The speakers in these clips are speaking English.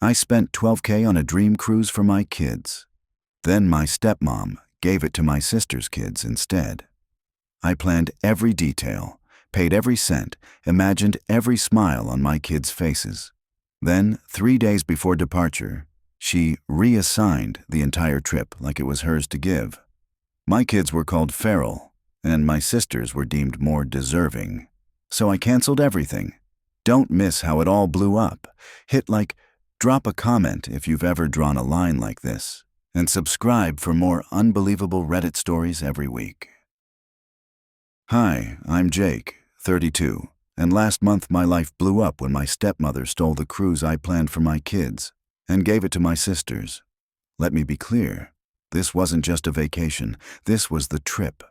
I spent $12K on a dream cruise for my kids. Then my stepmom gave it to my sister's kids instead. I planned every detail, paid every cent, imagined every smile on my kids' faces. Then, 3 days before departure, she reassigned the entire trip like it was hers to give. My kids were called feral, and my sisters were deemed more deserving. So I canceled everything. Don't miss how it all blew up. Hit like, drop a comment if you've ever drawn a line like this, and subscribe for more unbelievable Reddit stories every week. Hi, I'm Jake, 32, and last month my life blew up when my stepmother stole the cruise I planned for my kids and gave it to my sisters. Let me be clear, this wasn't just a vacation, this was the trip.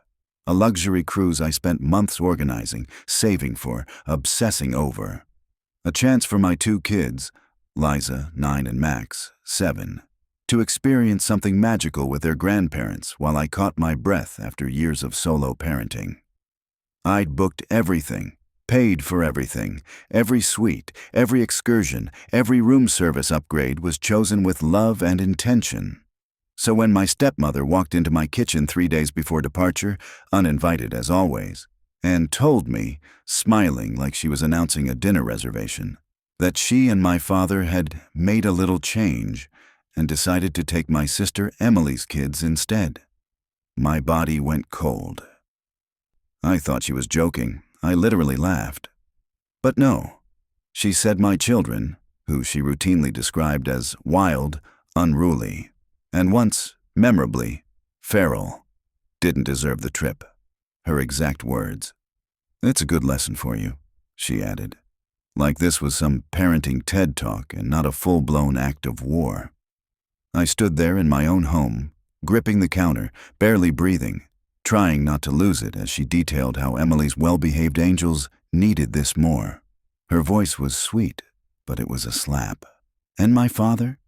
A luxury cruise I spent months organizing, saving for, obsessing over. A chance for my 2 kids, Liza, 9, and Max, 7, to experience something magical with their grandparents while I caught my breath after years of solo parenting. I'd booked everything, paid for everything. Every suite, every excursion, every room service upgrade was chosen with love and intention. So when my stepmother walked into my kitchen 3 days before departure, uninvited as always, and told me, smiling like she was announcing a dinner reservation, that she and my father had made a little change and decided to take my sister Emily's kids instead, my body went cold. I thought she was joking. I literally laughed. But no, she said my children, who she routinely described as wild, unruly, and once, memorably, feral, didn't deserve the trip. Her exact words. "It's a good lesson for you," she added, like this was some parenting TED Talk and not a full-blown act of war. I stood there in my own home, gripping the counter, barely breathing, trying not to lose it as she detailed how Emily's well-behaved angels needed this more. Her voice was sweet, but it was a slap. And my father?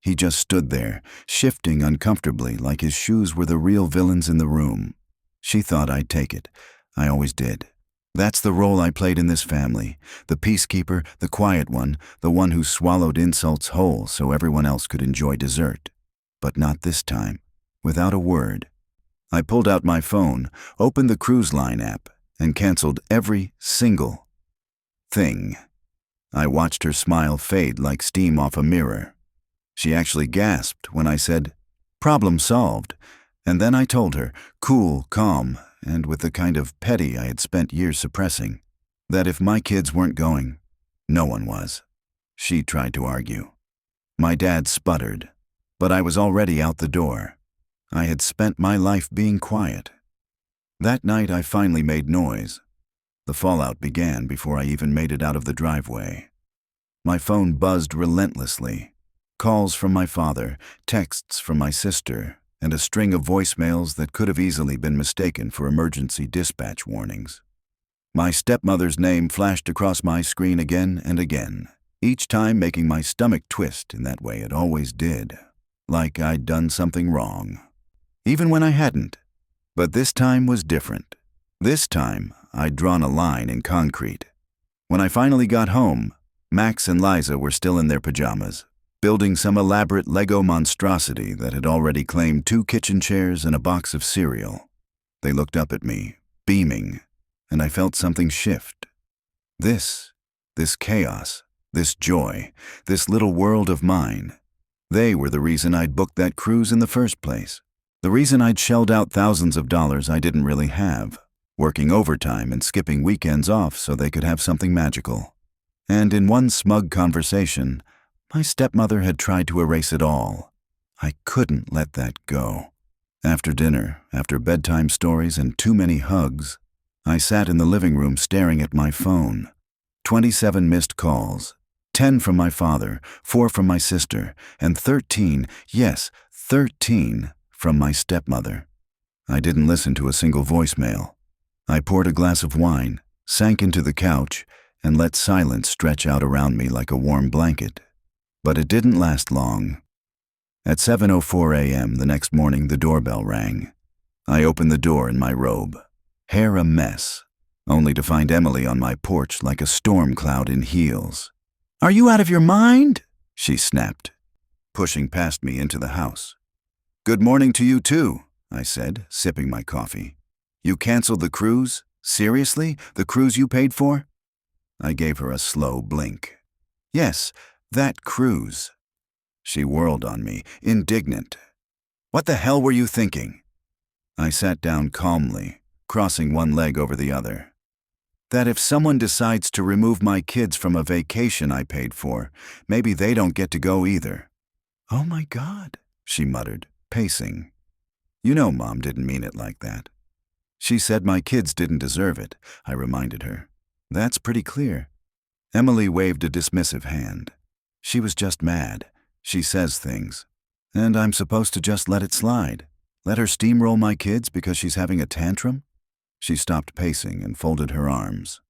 He just stood there, shifting uncomfortably like his shoes were the real villains in the room. She thought I'd take it. I always did. That's the role I played in this family. The peacekeeper, the quiet one, the one who swallowed insults whole so everyone else could enjoy dessert. But not this time. Without a word. I pulled out my phone, opened the cruise line app, and canceled every single thing. I watched her smile fade like steam off a mirror. She actually gasped when I said, "Problem solved," and then I told her, cool, calm, and with the kind of petty I had spent years suppressing, that if my kids weren't going, no one was. She tried to argue. My dad sputtered, but I was already out the door. I had spent my life being quiet. That night I finally made noise. The fallout began before I even made it out of the driveway. My phone buzzed relentlessly. Calls from my father, texts from my sister, and a string of voicemails that could have easily been mistaken for emergency dispatch warnings. My stepmother's name flashed across my screen again and again, each time making my stomach twist in that way it always did, like I'd done something wrong. Even when I hadn't. But this time was different. This time, I'd drawn a line in concrete. When I finally got home, Max and Liza were still in their pajamas, building some elaborate Lego monstrosity that had already claimed 2 kitchen chairs and a box of cereal. They looked up at me, beaming, and I felt something shift. This chaos, this joy, this little world of mine, they were the reason I'd booked that cruise in the first place. The reason I'd shelled out thousands of dollars I didn't really have, working overtime and skipping weekends off so they could have something magical. And in one smug conversation, my stepmother had tried to erase it all. I couldn't let that go. After dinner, after bedtime stories and too many hugs, I sat in the living room staring at my phone. 27 missed calls, 10 from my father, 4 from my sister, and 13, yes, 13, from my stepmother. I didn't listen to a single voicemail. I poured a glass of wine, sank into the couch, and let silence stretch out around me like a warm blanket. But it didn't last long. At 7:04 a.m. the next morning, the doorbell rang. I opened the door in my robe, hair a mess, only to find Emily on my porch like a storm cloud in heels. "Are you out of your mind?" she snapped, pushing past me into the house. "Good morning to you too," I said, sipping my coffee. "You canceled the cruise? Seriously? The cruise you paid for?" I gave her a slow blink. "Yes, that cruise." She whirled on me, indignant. "What the hell were you thinking?" I sat down calmly, crossing one leg over the other. "That if someone decides to remove my kids from a vacation I paid for, maybe they don't get to go either." "Oh my God," she muttered, pacing. "You know Mom didn't mean it like that." "She said my kids didn't deserve it," I reminded her. "That's pretty clear." Emily waved a dismissive hand. "She was just mad. She says things. And I'm supposed to just let it slide? Let her steamroll my kids because she's having a tantrum?" She stopped pacing and folded her arms.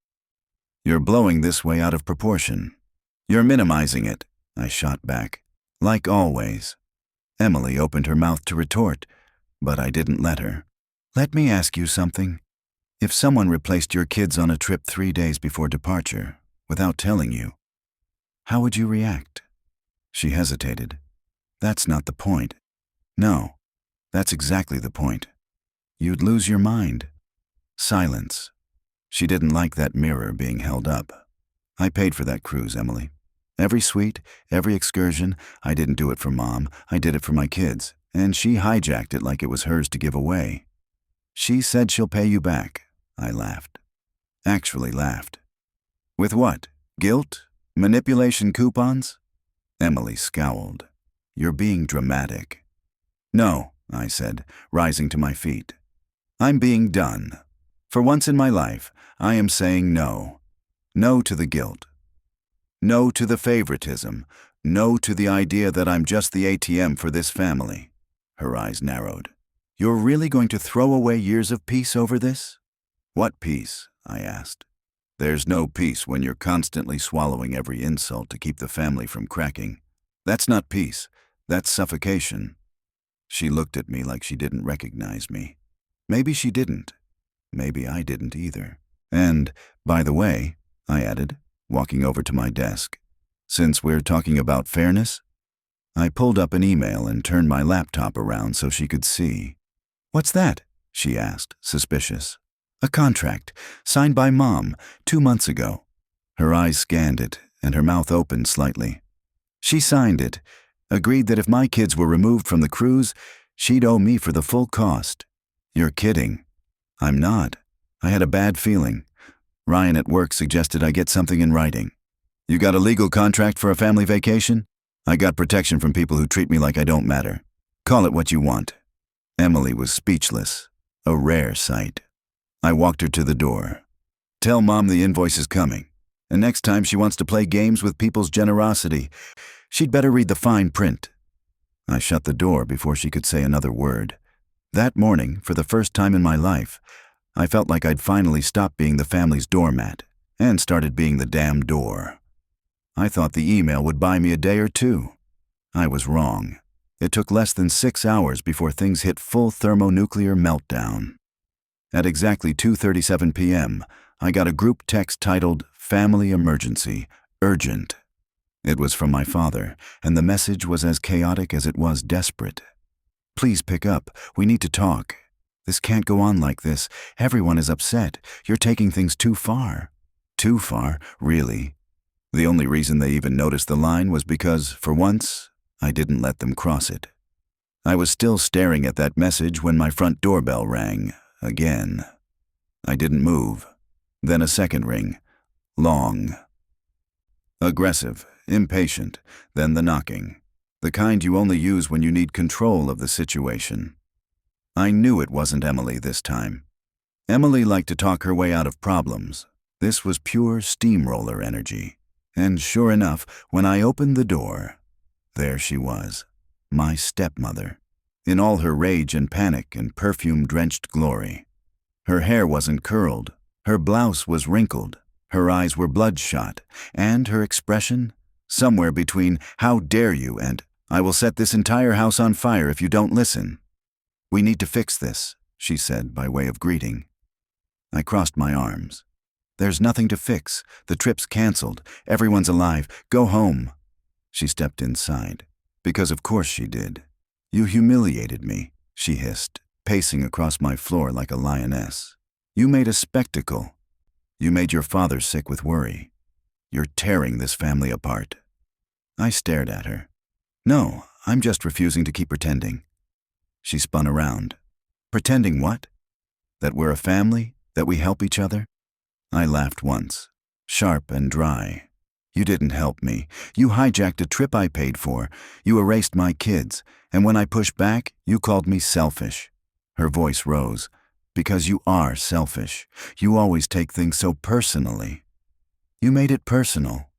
"You're blowing this way out of proportion. You're minimizing it," I shot back. "Like always." Emily opened her mouth to retort, but I didn't let her. "Let me ask you something. If someone replaced your kids on a trip 3 days before departure, without telling you, how would you react?" She hesitated. "That's not the point." "No, that's exactly the point. You'd lose your mind." Silence. She didn't like that mirror being held up. "I paid for that cruise, Emily. Every suite, every excursion. I didn't do it for Mom. I did it for my kids. And she hijacked it like it was hers to give away. She said she'll pay you back." I laughed. Actually laughed. "With what? Guilt? Manipulation coupons?" Emily scowled. "You're being dramatic." "No," I said, rising to my feet. "I'm being done. For once in my life, I am saying no. No to the guilt. No to the favoritism. No to the idea that I'm just the ATM for this family." Her eyes narrowed. "You're really going to throw away years of peace over this?" "What peace?" I asked. "There's no peace when you're constantly swallowing every insult to keep the family from cracking. That's not peace. That's suffocation." She looked at me like she didn't recognize me. Maybe she didn't. Maybe I didn't either. "And, by the way," I added, walking over to my desk, "since we're talking about fairness." I pulled up an email and turned my laptop around so she could see. "What's that?" she asked, suspicious. "A contract, signed by Mom, 2 months ago." Her eyes scanned it, and her mouth opened slightly. "She signed it, agreed that if my kids were removed from the cruise, she'd owe me for the full cost." "You're kidding." "I'm not. I had a bad feeling. Ryan at work suggested I get something in writing." "You got a legal contract for a family vacation?" "I got protection from people who treat me like I don't matter. Call it what you want." Emily was speechless, a rare sight. I walked her to the door. "Tell Mom the invoice is coming, and next time she wants to play games with people's generosity, she'd better read the fine print." I shut the door before she could say another word. That morning, for the first time in my life, I felt like I'd finally stopped being the family's doormat and started being the damn door. I thought the email would buy me a day or two. I was wrong. It took less than 6 hours before things hit full thermonuclear meltdown. At exactly 2:37 p.m., I got a group text titled "Family Emergency, Urgent." It was from my father, and the message was as chaotic as it was desperate. "Please pick up. We need to talk. This can't go on like this. Everyone is upset. You're taking things too far." Too far, really. The only reason they even noticed the line was because, for once, I didn't let them cross it. I was still staring at that message when my front doorbell rang, again. I didn't move. Then a second ring. Long. Aggressive, impatient, then the knocking. The kind you only use when you need control of the situation. I knew it wasn't Emily this time. Emily liked to talk her way out of problems. This was pure steamroller energy. And sure enough, when I opened the door, there she was, my stepmother, in all her rage and panic and perfume-drenched glory. Her hair wasn't curled, her blouse was wrinkled, her eyes were bloodshot, and her expression, somewhere between "how dare you" and "I will set this entire house on fire if you don't listen." "We need to fix this," she said by way of greeting. I crossed my arms. "There's nothing to fix. The trip's canceled. Everyone's alive. Go home." She stepped inside. Because of course she did. You humiliated me, she hissed, pacing across my floor like a lioness. You made a spectacle. You made your father sick with worry. You're tearing this family apart. I stared at her. No, I'm just refusing to keep pretending. She spun around. Pretending what? That we're a family? That we help each other? I laughed once, sharp and dry. You didn't help me. You hijacked a trip I paid for. You erased my kids. And when I pushed back, you called me selfish. Her voice rose. Because you are selfish. You always take things so personally. You made it personal.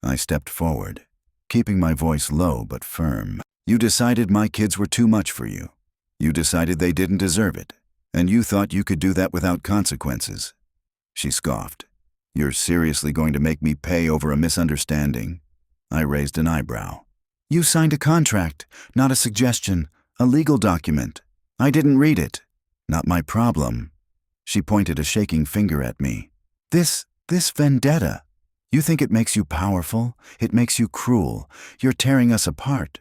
I stepped forward, keeping my voice low but firm. You decided my kids were too much for you. You decided they didn't deserve it. And you thought you could do that without consequences. She scoffed. You're seriously going to make me pay over a misunderstanding? I raised an eyebrow. You signed a contract, not a suggestion, a legal document. I didn't read it. Not my problem. She pointed a shaking finger at me. This vendetta. You think it makes you powerful? It makes you cruel. You're tearing us apart.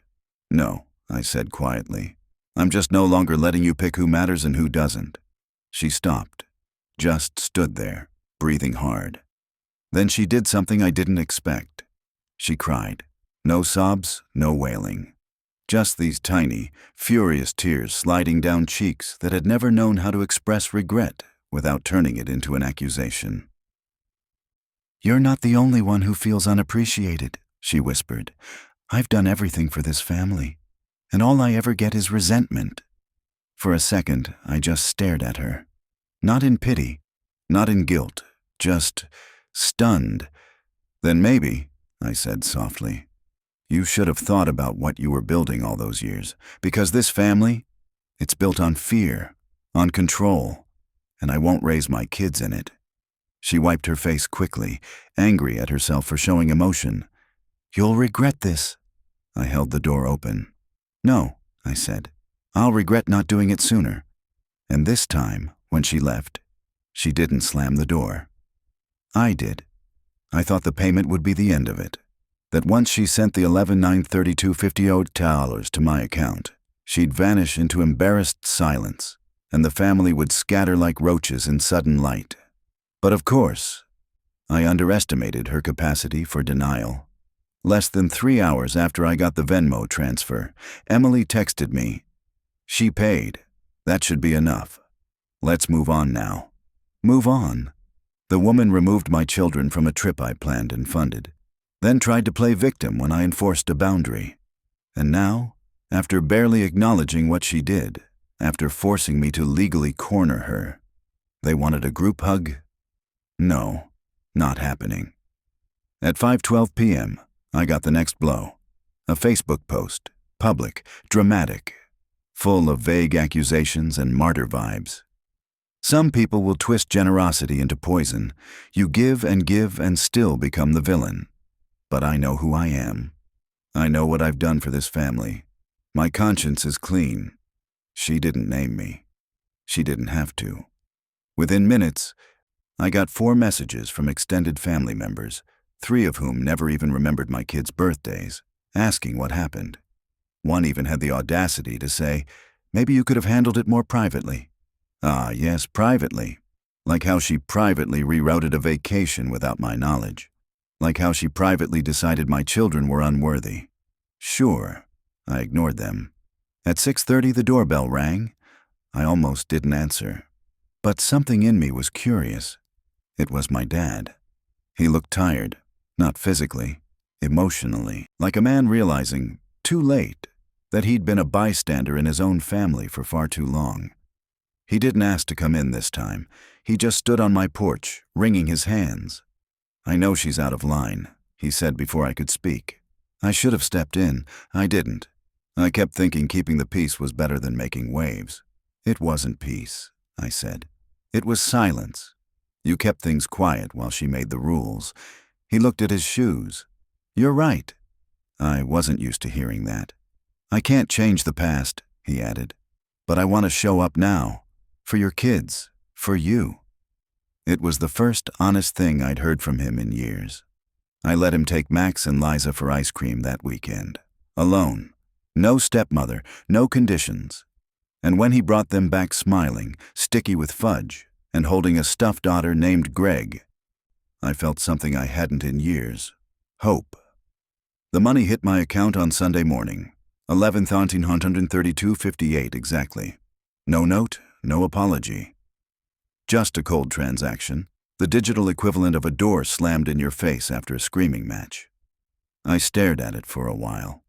No, I said quietly. I'm just no longer letting you pick who matters and who doesn't. She stopped, just stood there, breathing hard. Then she did something I didn't expect. She cried. No sobs, no wailing. Just these tiny, furious tears sliding down cheeks that had never known how to express regret without turning it into an accusation. You're not the only one who feels unappreciated, she whispered. I've done everything for this family, and all I ever get is resentment. For a second, I just stared at her. Not in pity, not in guilt, just stunned. Then maybe, I said softly, you should have thought about what you were building all those years, because this family, it's built on fear, on control, and I won't raise my kids in it. She wiped her face quickly, angry at herself for showing emotion. You'll regret this. I held the door open. No, I said. I'll regret not doing it sooner. And this time, when she left, she didn't slam the door. I did. I thought the payment would be the end of it. That once she sent the $11,932.50 to my account, she'd vanish into embarrassed silence, and the family would scatter like roaches in sudden light. But of course, I underestimated her capacity for denial. Less than 3 hours after I got the Venmo transfer, Emily texted me. She paid. That should be enough. Let's move on now. Move on. The woman removed my children from a trip I planned and funded, then tried to play victim when I enforced a boundary. And now, after barely acknowledging what she did, after forcing me to legally corner her, they wanted a group hug? No, not happening. At 5:12 p.m., I got the next blow. A Facebook post, public, dramatic, full of vague accusations and martyr vibes. Some people will twist generosity into poison. You give and still become the villain. But I know who I am. I know what I've done for this family. My conscience is clean. She didn't name me. She didn't have to. Within minutes, I got 4 messages from extended family members, 3 of whom never even remembered my kids' birthdays, asking what happened. One even had the audacity to say, maybe you could have handled it more privately. Ah, yes, privately. Like how she privately rerouted a vacation without my knowledge. Like how she privately decided my children were unworthy. Sure, I ignored them. At 6:30 the doorbell rang. I almost didn't answer. But something in me was curious. It was my dad. He looked tired, not physically, emotionally, like a man realizing, too late, that he'd been a bystander in his own family for far too long. He didn't ask to come in this time. He just stood on my porch, wringing his hands. I know she's out of line, he said before I could speak. I should have stepped in. I didn't. I kept thinking keeping the peace was better than making waves. It wasn't peace, I said. It was silence. You kept things quiet while she made the rules. He looked at his shoes. You're right. I wasn't used to hearing that. I can't change the past, he added. But I want to show up now. For your kids. For you. It was the first honest thing I'd heard from him in years. I let him take Max and Liza for ice cream that weekend. Alone. No stepmother, no conditions. And when he brought them back smiling, sticky with fudge, and holding a stuffed otter named Greg, I felt something I hadn't in years. Hope. The money hit my account on Sunday morning, 11,132.58 exactly. No note, no apology. Just a cold transaction, the digital equivalent of a door slammed in your face after a screaming match. I stared at it for a while.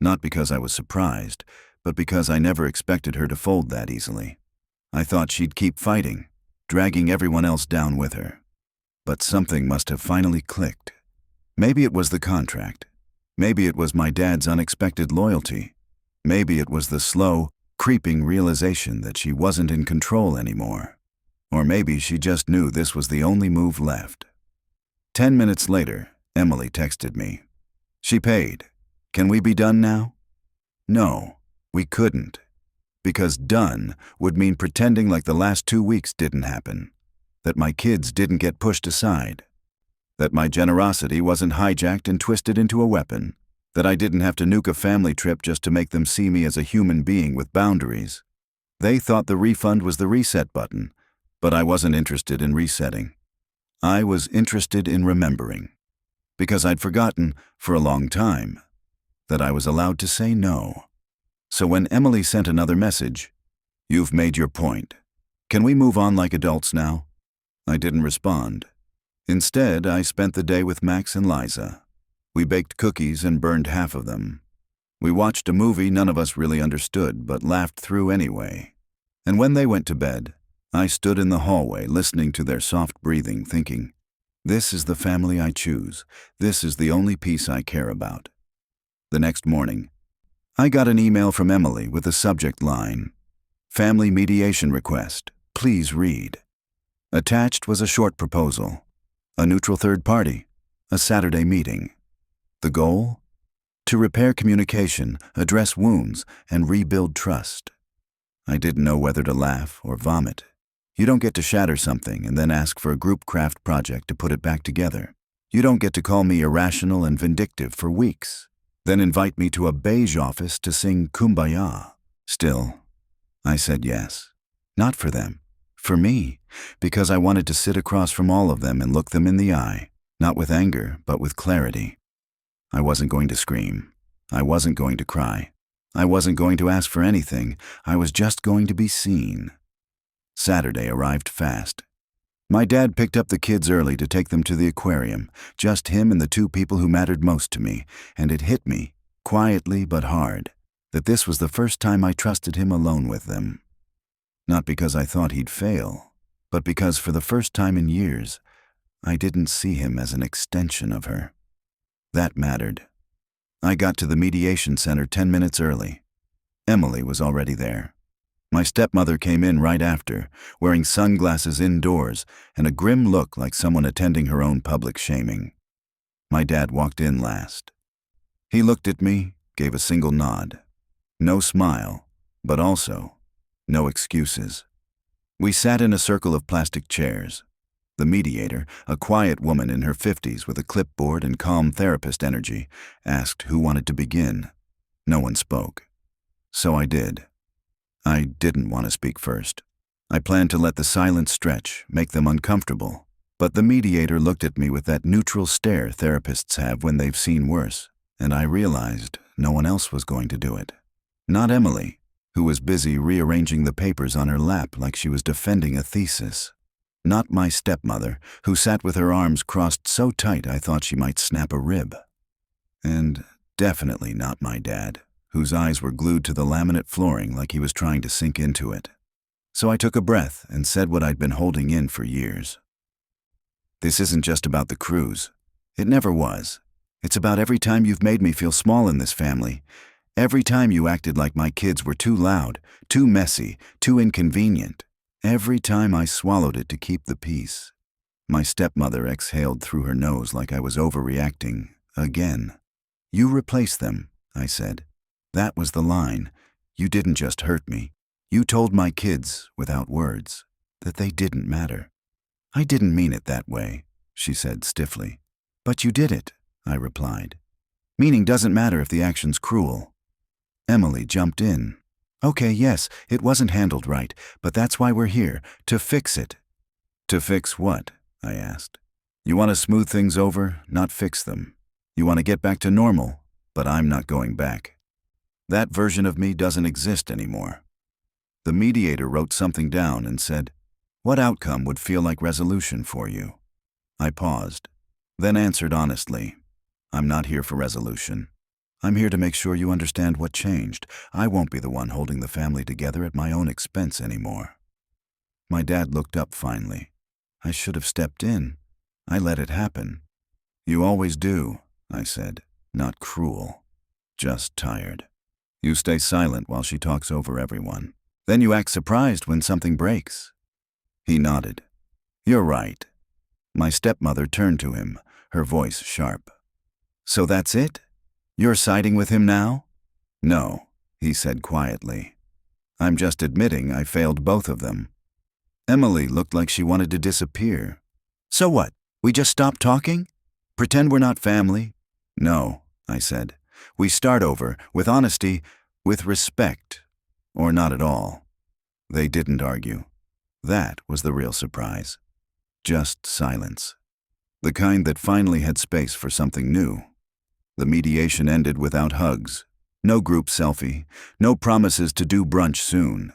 Not because I was surprised, but because I never expected her to fold that easily. I thought she'd keep fighting, dragging everyone else down with her. But something must have finally clicked. Maybe it was the contract. Maybe it was my dad's unexpected loyalty. Maybe it was the slow, creeping realization that she wasn't in control anymore. Or maybe she just knew this was the only move left. 10 minutes later, Emily texted me. She paid. Can we be done now? No, we couldn't. Because done would mean pretending like the last 2 weeks didn't happen. That my kids didn't get pushed aside. That my generosity wasn't hijacked and twisted into a weapon. That I didn't have to nuke a family trip just to make them see me as a human being with boundaries. They thought the refund was the reset button, but I wasn't interested in resetting. I was interested in remembering. Because I'd forgotten, for a long time, that I was allowed to say no. So when Emily sent another message, "You've made your point. Can we move on like adults now?" I didn't respond. Instead, I spent the day with Max and Liza. We baked cookies and burned half of them. We watched a movie none of us really understood, but laughed through anyway. And when they went to bed, I stood in the hallway listening to their soft breathing, thinking, this is the family I choose. This is the only peace I care about. The next morning, I got an email from Emily with the subject line, "Family mediation request. Please read." Attached was a short proposal, a neutral third party, a Saturday meeting. The goal? To repair communication, address wounds, and rebuild trust. I didn't know whether to laugh or vomit. You don't get to shatter something and then ask for a group craft project to put it back together. You don't get to call me irrational and vindictive for weeks, then invite me to a beige office to sing Kumbaya. Still, I said yes. Not for them. For me, because I wanted to sit across from all of them and look them in the eye, not with anger, but with clarity. I wasn't going to scream. I wasn't going to cry. I wasn't going to ask for anything. I was just going to be seen. Saturday arrived fast. My dad picked up the kids early to take them to the aquarium, just him and the two people who mattered most to me, and it hit me, quietly but hard, that this was the first time I trusted him alone with them. Not because I thought he'd fail, but because for the first time in years, I didn't see him as an extension of her. That mattered. I got to the mediation center 10 minutes early. Emily was already there. My stepmother came in right after, wearing sunglasses indoors and a grim look like someone attending her own public shaming. My dad walked in last. He looked at me, gave a single nod. No smile, but also no excuses. We sat in a circle of plastic chairs. The mediator, a quiet woman in her 50s with a clipboard and calm therapist energy, asked who wanted to begin. No one spoke. So I did. I didn't want to speak first. I planned to let the silence stretch, make them uncomfortable. But the mediator looked at me with that neutral stare therapists have when they've seen worse, and I realized no one else was going to do it. Not Emily, who was busy rearranging the papers on her lap like she was defending a thesis. Not my stepmother, who sat with her arms crossed so tight I thought she might snap a rib. And definitely not my dad, whose eyes were glued to the laminate flooring like he was trying to sink into it. So I took a breath and said what I'd been holding in for years. This isn't just about the cruise. It never was. It's about every time you've made me feel small in this family. Every time you acted like my kids were too loud, too messy, too inconvenient. Every time I swallowed it to keep the peace. My stepmother exhaled through her nose like I was overreacting, again. You replaced them, I said. That was the line. You didn't just hurt me. You told my kids, without words, that they didn't matter. I didn't mean it that way, she said stiffly. But you did it, I replied. Meaning doesn't matter if the action's cruel. Emily jumped in. Okay, yes, it wasn't handled right, but that's why we're here, to fix it. To fix what? I asked. You want to smooth things over, not fix them. You want to get back to normal, but I'm not going back. That version of me doesn't exist anymore. The mediator wrote something down and said, "What outcome would feel like resolution for you?" I paused, then answered honestly, "I'm not here for resolution. I'm here to make sure you understand what changed. I won't be the one holding the family together at my own expense anymore." My dad looked up finally. I should have stepped in. I let it happen. You always do, I said, not cruel, just tired. You stay silent while she talks over everyone. Then you act surprised when something breaks. He nodded. You're right. My stepmother turned to him, her voice sharp. So that's it? You're siding with him now? No, he said quietly. I'm just admitting I failed both of them. Emily looked like she wanted to disappear. So what? We just stop talking? Pretend we're not family? No, I said. We start over, with honesty, with respect, or not at all. They didn't argue. That was the real surprise. Just silence. The kind that finally had space for something new. The mediation ended without hugs. No group selfie. No promises to do brunch soon.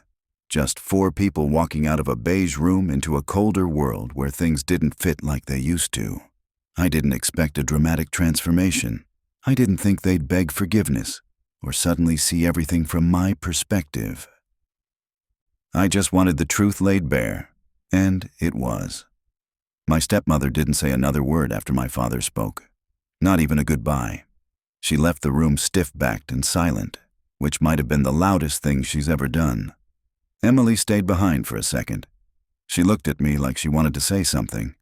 Just 4 people walking out of a beige room into a colder world where things didn't fit like they used to. I didn't expect a dramatic transformation. I didn't think they'd beg forgiveness or suddenly see everything from my perspective. I just wanted the truth laid bare, and it was. My stepmother didn't say another word after my father spoke, not even a goodbye. She left the room stiff-backed and silent, which might have been the loudest thing she's ever done. Emily stayed behind for a second. She looked at me like she wanted to say something.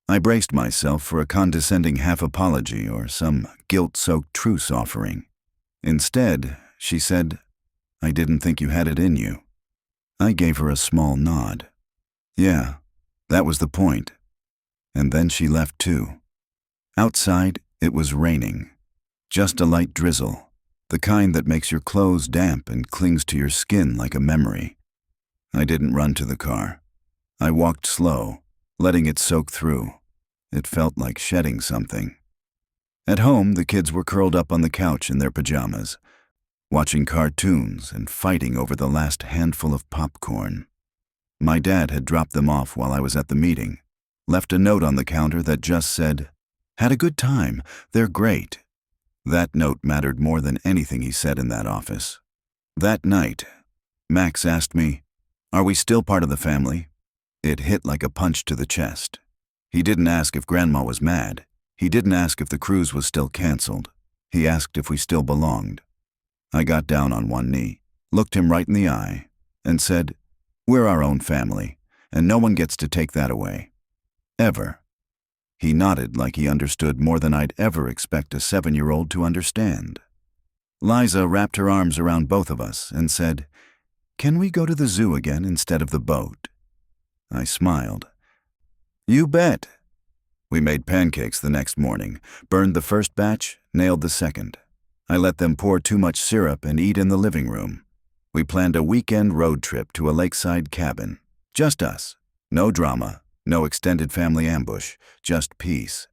I braced myself for a condescending half-apology or some guilt-soaked truce offering. Instead, she said, I didn't think you had it in you. I gave her a small nod. Yeah, that was the point. And then she left too. Outside, it was raining. Just a light drizzle, the kind that makes your clothes damp and clings to your skin like a memory. I didn't run to the car. I walked slow, letting it soak through. It felt like shedding something. At home, the kids were curled up on the couch in their pajamas, watching cartoons and fighting over the last handful of popcorn. My dad had dropped them off while I was at the meeting, left a note on the counter that just said, "Had a good time, they're great." That note mattered more than anything he said in that office. That night, Max asked me, "Are we still part of the family?" It hit like a punch to the chest. He didn't ask if Grandma was mad. He didn't ask if the cruise was still canceled. He asked if we still belonged. I got down on one knee, looked him right in the eye, and said, "We're our own family, and no one gets to take that away. Ever." He nodded like he understood more than I'd ever expect a 7-year-old to understand. Liza wrapped her arms around both of us and said, "Can we go to the zoo again instead of the boat?" I smiled. "You bet." We made pancakes the next morning, burned the first batch, nailed the second. I let them pour too much syrup and eat in the living room. We planned a weekend road trip to a lakeside cabin. Just us. No drama, no extended family ambush, just peace.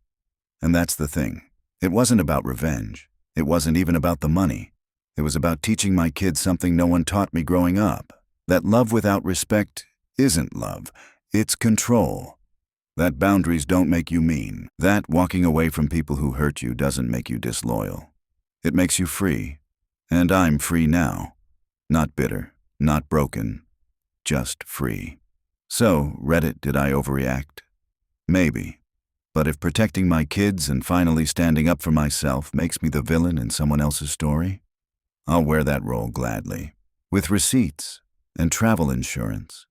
And that's the thing. It wasn't about revenge. It wasn't even about the money. It was about teaching my kids something no one taught me growing up. That love without respect isn't love. It's control. That boundaries don't make you mean. That walking away from people who hurt you doesn't make you disloyal. It makes you free. And I'm free now. Not bitter, not broken, just free. So, Reddit, did I overreact? Maybe. But if protecting my kids and finally standing up for myself makes me the villain in someone else's story, I'll wear that role gladly, with receipts and travel insurance.